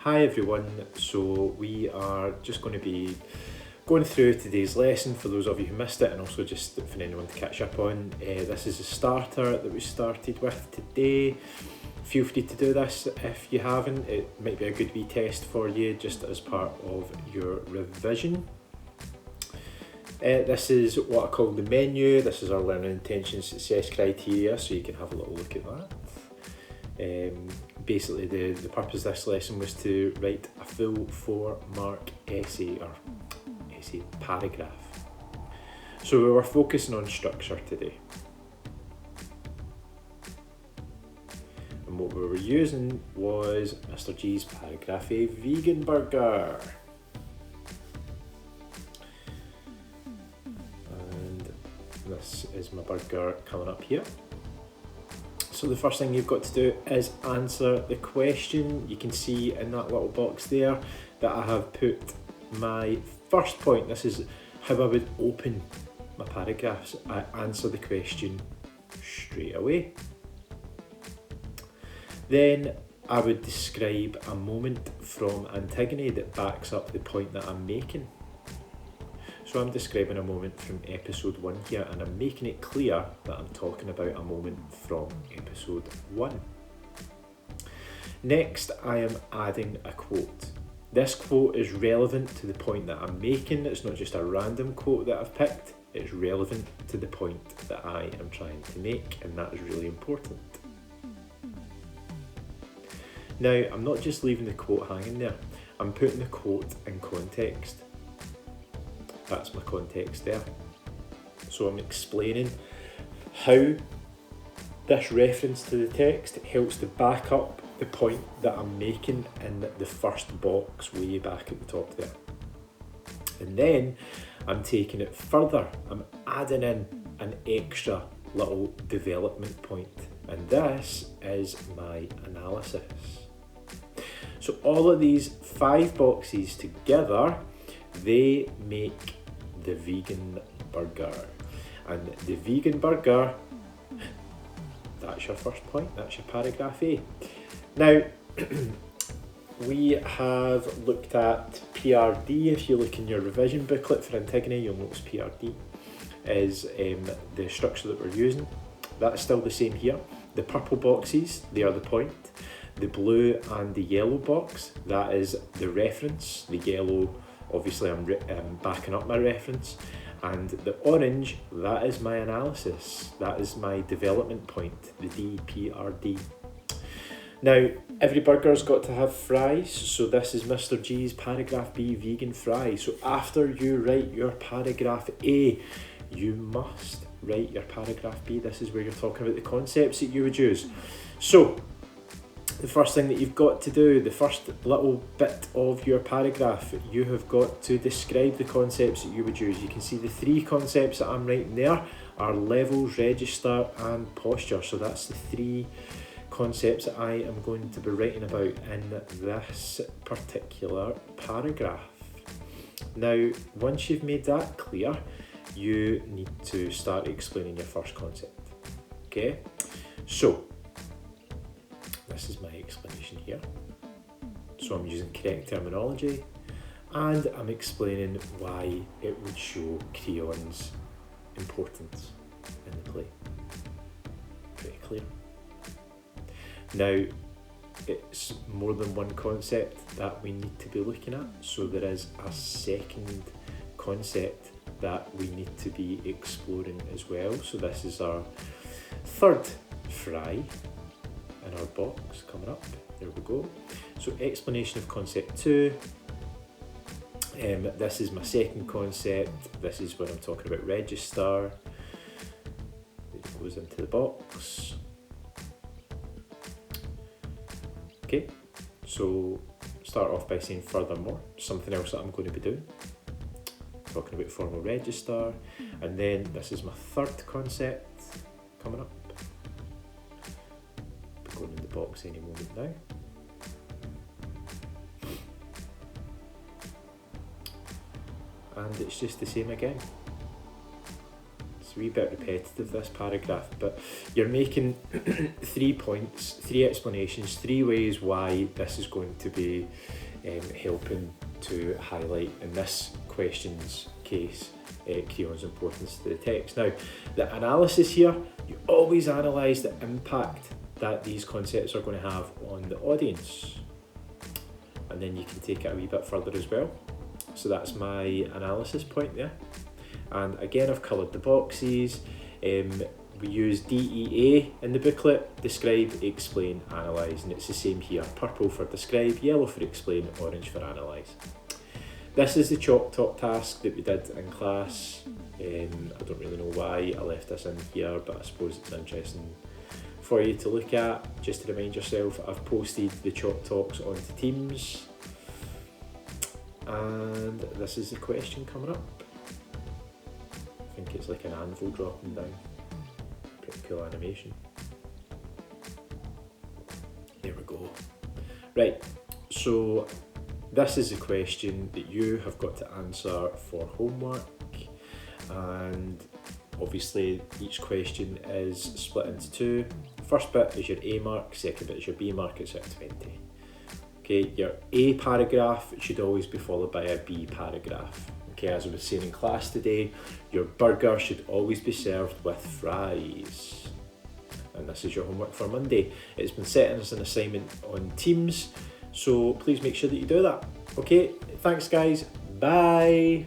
Hi everyone, so we are just going to be going through today's lesson for those of you who missed it, and also just for anyone to catch up on. This is a starter that we started with today. Feel free to do this if you haven't. It might be a good wee test for you just as part of your revision. This is what I call the menu. This is our learning intention success criteria, so you can have a little look at that. Basically the purpose of this lesson was to write a full 4-mark essay or essay paragraph. So we were focusing on structure today. And what we were using was Mr. G's paragraph A vegan burger. And this is my burger coming up here. So the first thing you've got to do is answer the question. You can see in that little box there that I have put my first point. This is how I would open my paragraphs. I answer the question straight away. Then I would describe a moment from Antigone that backs up the point that I'm making. So I'm describing a moment from episode 1 here, and I'm making it clear that I'm talking about a moment from episode 1. Next, I am adding a quote. This quote is relevant to the point that I'm making. It's not just a random quote that I've picked. It's relevant to the point that I am trying to make, and that is really important. Now, I'm not just leaving the quote hanging there. I'm putting the quote in context. That's my context there. So I'm explaining how this reference to the text helps to back up the point that I'm making in the first box way back at the top there. And then I'm taking it further. I'm adding in an extra little development point. And this is my analysis. So all of these 5 boxes together, they make the vegan burger. And the vegan burger, that's your first point, that's your paragraph A. Now, we have looked at PRD. If you look in your revision booklet for Antigone, you'll notice PRD is the structure that we're using. That's still the same here. The purple boxes, they are the point. The blue and the yellow box, that is the reference. The yellow, obviously I'm backing up my reference, and the orange, that is my analysis, that is my development point, the DPRD. Now, every burger's got to have fries, so this is Mr. G's paragraph B, vegan fries. So after you write your paragraph A, you must write your paragraph B. This is where you're talking about the concepts that you would use. So, the first thing that you've got to do, the first little bit of your paragraph, you have got to describe the concepts that you would use. You can see the 3 concepts that I'm writing there are levels, register and posture. So that's the 3 concepts that I am going to be writing about in this particular paragraph. Now, once you've made that clear, you need to start explaining your first concept. Okay, so this is my explanation here. So I'm using correct terminology, and I'm explaining why it would show crayons' importance in the play. Pretty clear. Now, it's more than one concept that we need to be looking at, so there is a second concept that we need to be exploring as well. So this is our third fry in our box coming up. There we go. So explanation of concept 2. This is my second concept. This is when I'm talking about register. It goes into the box. Okay, so start off by saying furthermore, something else that I'm going to be doing. Talking about formal register. And then this is my third concept coming up. Going in the box any moment now. And it's just the same again. It's It's a wee bit repetitive, this paragraph, but you're making 3 points, 3 explanations, 3 ways why this is going to be helping to highlight, in this question's case, Creon's importance to the text. Now, the analysis here, you always analyse the impact that these concepts are going to have on the audience. And then you can take it a wee bit further as well. So that's my analysis point there. And again, I've coloured the boxes. We use DEA in the booklet: describe, explain, analyse, and it's the same here. Purple for describe, yellow for explain, orange for analyse. This is the chalk top task that we did in class. I don't really know why I left this in here, but I suppose it's interesting for you to look at, just to remind yourself. I've posted the chalk talks onto Teams, and this is the question coming up. I think it's like an anvil dropping down. Pretty cool animation. There we go. Right, so this is the question that you have got to answer for homework, and obviously each question is split into 2. First bit is your A mark, second bit is your B mark. It's out of 20. Okay, your A paragraph should always be followed by a B paragraph. Okay, as I was saying in class today, your burger should always be served with fries. And this is your homework for Monday. It's been set as an assignment on Teams, so please make sure that you do that. Okay, thanks guys, bye.